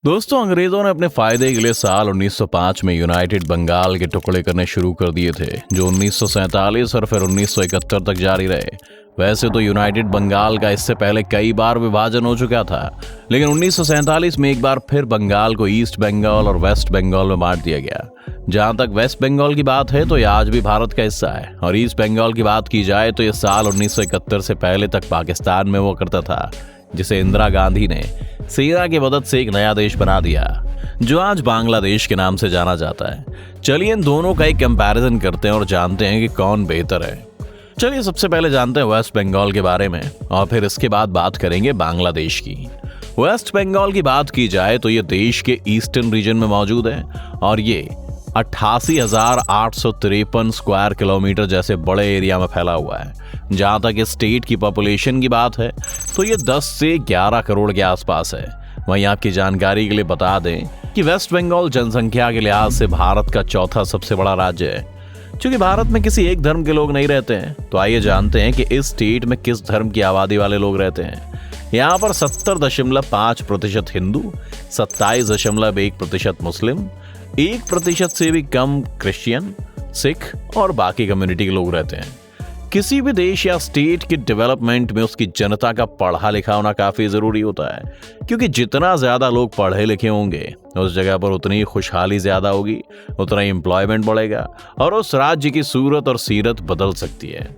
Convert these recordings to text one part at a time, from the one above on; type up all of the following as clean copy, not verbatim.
दोस्तों, अंग्रेजों ने अपने फायदे के लिए साल 1905 में यूनाइटेड बंगाल के टुकड़े करने शुरू कर दिए थे, जो 1947 और फिर 1971 तक जारी रहे। वैसे तो यूनाइटेड बंगाल का इससे पहले कई बार विभाजन हो चुका था, लेकिन 1947 में एक बार फिर बंगाल को ईस्ट बंगाल और वेस्ट बंगाल में बांट दिया गया। जहां तक वेस्ट बंगाल की बात है तो यह आज भी भारत का हिस्सा है, और ईस्ट बंगाल की बात की जाए तो यह साल 1971 से पहले तक पाकिस्तान में हुआ करता था, जिसे इंदिरा गांधी ने सेना की मदद से एक नया देश बना दिया, जो आज बांग्लादेश के नाम से जाना जाता है। चलिए इन दोनों का एक कंपैरिजन करते हैं और जानते हैं कि कौन बेहतर है। चलिए सबसे पहले जानते हैं वेस्ट बंगाल के बारे में, और फिर इसके बाद बात करेंगे बांग्लादेश की। वेस्ट बंगाल की बात की जाए तो ये देश के ईस्टर्न रीजन में मौजूद है, और ये 88,853 स्क्वायर किलोमीटर जैसे बड़े एरिया में फैला हुआ है। जहां तक इस स्टेट की पॉपुलेशन की बात है तो ये 10 से 11 करोड़ के आसपास है। वहीं आपकी जानकारी के लिए बता दें कि वेस्ट बंगाल जनसंख्या के लिहाज से भारत का चौथा सबसे बड़ा राज्य है। क्योंकि भारत में किसी एक धर्म के लोग नहीं रहते हैं, तो आइए जानते हैं कि इस स्टेट में किस धर्म की आबादी वाले लोग रहते हैं। यहाँ पर 70.5% हिंदू, 27.1% मुस्लिम, 1% से भी कम क्रिश्चियन, सिख और बाकी कम्युनिटी के लोग रहते हैं। किसी भी देश या स्टेट के डेवलपमेंट में उसकी जनता का पढ़ा लिखा होना काफी जरूरी होता है, क्योंकि जितना ज्यादा लोग पढ़े लिखे होंगे उस जगह पर उतनी खुशहाली ज्यादा होगी, उतना ही एम्प्लॉयमेंट बढ़ेगा और उस राज्य की सूरत और सीरत बदल सकती है।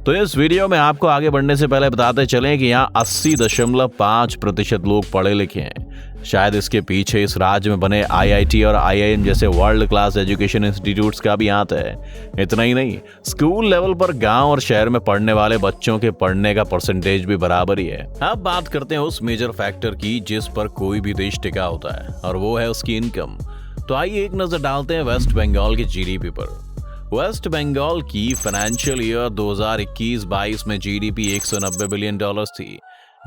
तो इस वीडियो में आपको आगे बढ़ने से पहले बताते चलें कि यहाँ 80.5% लोग पढ़े लिखे हैं। शायद इसके पीछे इस राज्य में बने IIT और IIM जैसे वर्ल्ड क्लास एजुकेशन इंस्टीट्यूट्स का भी हाथ है। इतना ही नहीं, स्कूल लेवल पर गांव और शहर में पढ़ने वाले बच्चों के पढ़ने का परसेंटेज भी बराबर ही है। अब बात करते हैं उस मेजर फैक्टर की जिस पर कोई भी देश टिका होता है, और वो है उसकी इनकम। तो आइए एक नजर डालते हैं वेस्ट बंगाल की GDP पर। वेस्ट बंगाल की फाइनेंशियल ईयर 2021-22 में GDP $190 बिलियन थी,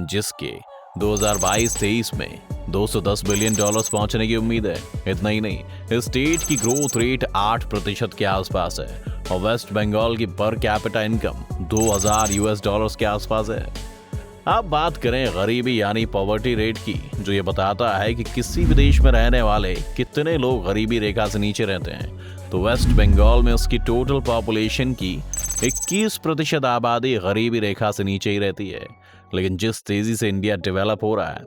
जिसके 2022-23 में $210 बिलियन पहुंचने की उम्मीद है। इतना ही नहीं, इस स्टेट की ग्रोथ रेट 8% के आसपास है, और वेस्ट बंगाल की पर कैपिटा इनकम $2000 के आसपास है। अब बात करें गरीबी यानी पॉवर्टी रेट की, जो ये बताता है कि किसी भी देश में रहने वाले कितने लोग गरीबी रेखा से नीचे रहते हैं। तो वेस्ट बंगाल में उसकी टोटल पॉपुलेशन की 21% आबादी गरीबी रेखा से नीचे ही रहती है। लेकिन जिस तेजी से इंडिया डेवलप हो रहा है,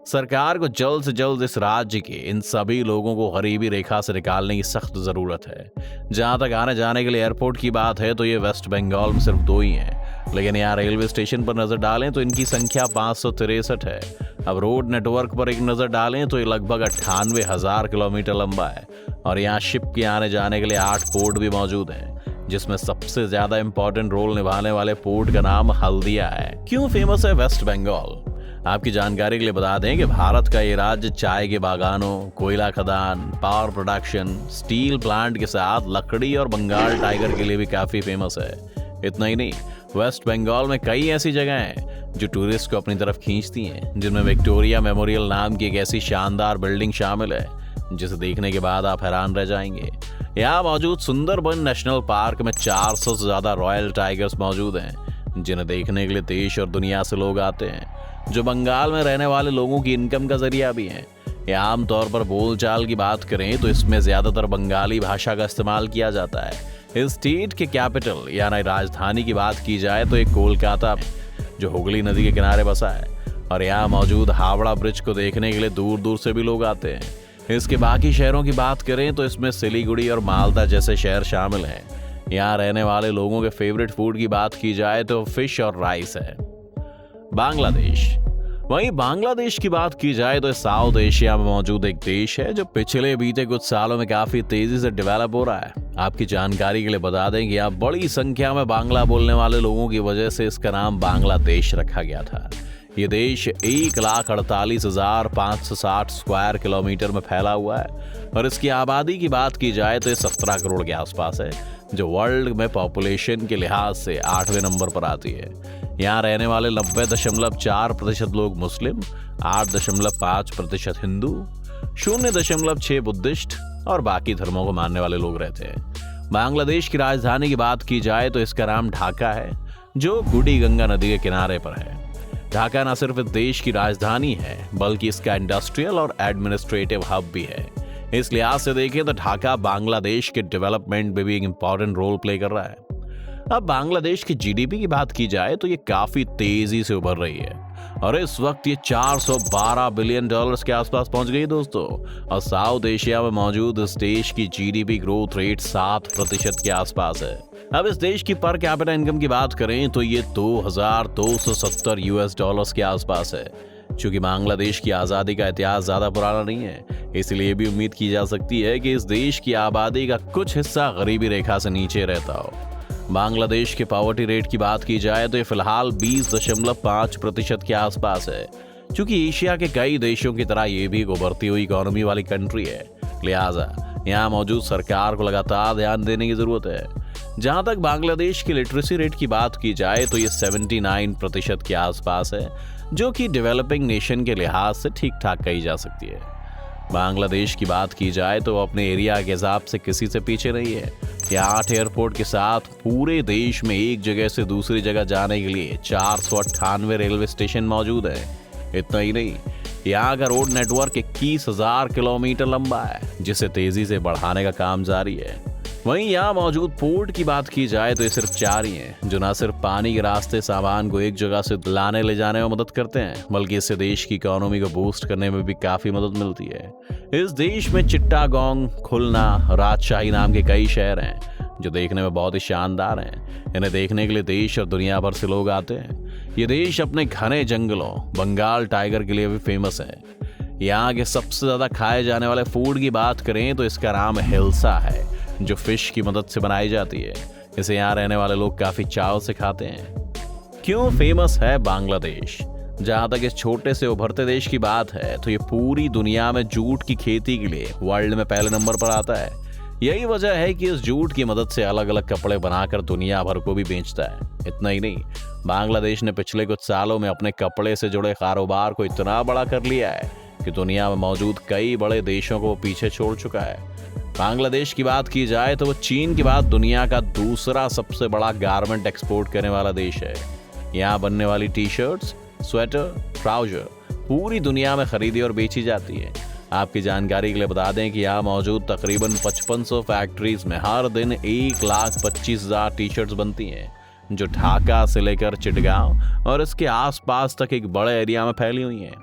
सरकार को जल्द से जल्द इस राज्य के इन सभी लोगों को गरीबी रेखा से निकालने की सख्त जरूरत है। जहां तक आने जाने के लिए एयरपोर्ट की बात है तो ये वेस्ट बंगाल में सिर्फ 2 ही हैं, लेकिन यहाँ रेलवे स्टेशन पर नजर डालें तो इनकी संख्या 563 है। अब रोड नेटवर्क पर एक नजर डालें तो ये लगभग 98,000 किलोमीटर लंबा है, और यहाँ शिप के आने जाने के लिए 8 पोर्ट भी मौजूद हैं, जिसमें सबसे ज्यादा इंपॉर्टेंट रोल निभाने वाले पोर्ट का नाम हल्दिया है। क्यों फेमस है वेस्ट बंगाल? आपकी जानकारी के लिए बता दें कि भारत का ये राज्य चाय के बागानों, कोयला खदान, पावर प्रोडक्शन, स्टील प्लांट के साथ लकड़ी और बंगाल टाइगर के लिए भी काफी फेमस है। इतना ही नहीं, वेस्ट बंगाल में कई ऐसी जगह हैं जो टूरिस्ट को अपनी तरफ खींचती हैं, जिनमें विक्टोरिया मेमोरियल नाम की एक ऐसी शानदार बिल्डिंग शामिल है जिसे देखने के बाद आप हैरान रह जाएंगे। यहाँ मौजूद सुंदरबन नेशनल पार्क में 400 से ज्यादा रॉयल टाइगर्स मौजूद हैं, जिन्हें देखने के लिए देश और दुनिया से लोग आते हैं, जो बंगाल में रहने वाले लोगों की इनकम का जरिया भी है। यहाँ आमतौर पर बोलचाल की बात करें तो इसमें ज्यादातर बंगाली भाषा का इस्तेमाल किया जाता है। इस स्टेट के कैपिटल यानी राजधानी की बात की जाए तो एक कोलकाता, जो हुगली नदी के किनारे बसा है, और यहाँ मौजूद हावड़ा ब्रिज को देखने के लिए दूर दूर से भी लोग आते हैं। इसके बाकी शहरों की बात करें तो इसमें सिलीगुड़ी और मालदा जैसे शहर शामिल हैं। यहाँ रहने वाले लोगों के फेवरेट फूड की बात की जाए तो फिश और राइस है। बांग्लादेश। वहीं बांग्लादेश की बात की जाए तो साउथ एशिया में मौजूद एक देश है जो पिछले बीते कुछ सालों में काफी तेजी से डेवलप हो रहा है। आपकी जानकारी के लिए बता दें कि यहाँ बड़ी संख्या में बांग्ला बोलने वाले लोगों की वजह से इसका नाम बांग्लादेश रखा गया था। ये देश 1,48,560 स्क्वायर किलोमीटर में फैला हुआ है, और इसकी आबादी की बात की जाए तो ये 17 करोड़ के आसपास है, जो वर्ल्ड में पॉपुलेशन के लिहाज से 8वें नंबर पर आती है। यहाँ रहने वाले 90.4% लोग मुस्लिम, 8.5% हिंदू, 0.6 बुद्धिस्ट और बाकी धर्मों को मानने वाले लोग रहते हैं। बांग्लादेश की राजधानी की बात की जाए तो इसका नाम ढाका है, जो बूढ़ी गंगा नदी के किनारे पर है। ढाका न सिर्फ इस देश की राजधानी है बल्कि इसका इंडस्ट्रियल और एडमिनिस्ट्रेटिव हब भी है। इस लिहाज से देखें तो ढाका बांग्लादेश के डेवलपमेंट में भी एक इंपॉर्टेंट रोल प्ले कर रहा है। अब बांग्लादेश की जीडीपी की बात की जाए तो ये काफी तेजी से उभर रही है और इस वक्त ये 412 बिलियन डॉलर्स के आसपास पहुंच गई दोस्तों। और साउथ एशिया में मौजूद इस देश की जीडीपी ग्रोथ रेट 7% के आसपास है। अब इस देश की पर कैपिटा इनकम की बात करें तो ये 2270 यूएस डॉलर्स के आसपास है। चूंकि बांग्लादेश की आजादी का इतिहास ज्यादा पुराना नहीं है, इसलिए भी उम्मीद की जा सकती है कि इस देश की आबादी का कुछ हिस्सा गरीबी रेखा से नीचे रहता हो। बांग्लादेश के पॉवर्टी रेट की बात की जाए तो ये फिलहाल 20.5% के आसपास है। चूंकि एशिया के कई देशों की तरह ये भी एक उभरती हुई इकोनॉमी वाली कंट्री है, लिहाजा यहाँ मौजूद सरकार को लगातार ध्यान देने की जरूरत है। जहां तक बांग्लादेश की लिटरेसी रेट की बात की जाए तो ये 79% के आसपास है, जो कि डेवलपिंग नेशन के लिहाज से ठीक ठाक कही जा सकती है। बांग्लादेश की बात की जाए तो अपने एरिया के हिसाब से किसी से पीछे नहीं है। यहाँ 8 एयरपोर्ट के साथ पूरे देश में एक जगह से दूसरी जगह जाने के लिए 498 रेलवे स्टेशन मौजूद है। इतना ही नहीं, यहाँ का रोड नेटवर्क 21,000 किलोमीटर लंबा है, जिसे तेजी से बढ़ाने का काम जारी है। वहीं यहाँ मौजूद पोर्ट की बात की जाए तो ये सिर्फ 4 ही हैं, जो न सिर्फ पानी के रास्ते सामान को एक जगह से लाने ले जाने में मदद करते हैं, बल्कि इससे देश की इकोनॉमी को बूस्ट करने में भी काफी मदद मिलती है। इस देश में चिट्टागोंग, खुलना, राजशाही नाम के कई शहर हैं, जो देखने में बहुत ही शानदार हैं। इन्हें देखने के लिए देश और दुनिया भर से लोग आते हैं। ये देश अपने घने जंगलों, बंगाल टाइगर के लिए भी फेमस है। यहाँ के सबसे ज्यादा खाए जाने वाले फूड की बात करें तो इसका नाम हिल्सा है, जो फिश की मदद से बनाई जाती है। इसे यहाँ रहने वाले लोग काफी चाव से खाते हैं। क्यों फेमस है बांग्लादेश? जहां तक इस छोटे से उभरते देश की बात है तो ये पूरी दुनिया में जूट की खेती के लिए वर्ल्ड में पहले नंबर पर आता है। यही वजह है कि इस जूट की मदद से अलग अलग कपड़े बनाकर दुनिया भर को भी बेचता है। इतना ही नहीं, बांग्लादेश ने पिछले कुछ सालों में अपने कपड़े से जुड़े कारोबार को इतना बड़ा कर लिया है कि दुनिया में मौजूद कई बड़े देशों को पीछे छोड़ चुका है। बांग्लादेश की बात की जाए तो वो चीन के बाद दुनिया का दूसरा सबसे बड़ा गारमेंट एक्सपोर्ट करने वाला देश है। यहाँ बनने वाली टी-शर्ट्स, स्वेटर, ट्राउजर पूरी दुनिया में खरीदी और बेची जाती है। आपकी जानकारी के लिए बता दें कि यहाँ मौजूद तकरीबन 5500 फैक्ट्रीज में हर दिन 1,25,000 टी-शर्ट्स बनती हैं, जो ढाका से लेकर चिटगांव और इसके आसपास तक एक बड़े एरिया में फैली हुई हैं।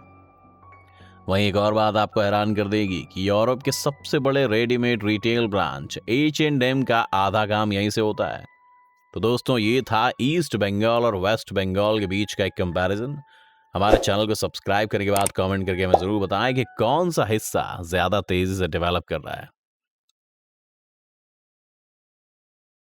वहीं एक और बात आपको हैरान कर देगी कि यूरोप के सबसे बड़े रेडीमेड रिटेल ब्रांच H&M का आधा काम यहीं से होता है। तो दोस्तों, ये था ईस्ट बंगाल और वेस्ट बंगाल के बीच का एक कंपैरिजन। हमारे चैनल को सब्सक्राइब करने के बाद कमेंट करके हमें जरूर बताएं कि कौन सा हिस्सा ज्यादा तेजी से डेवलप कर रहा है।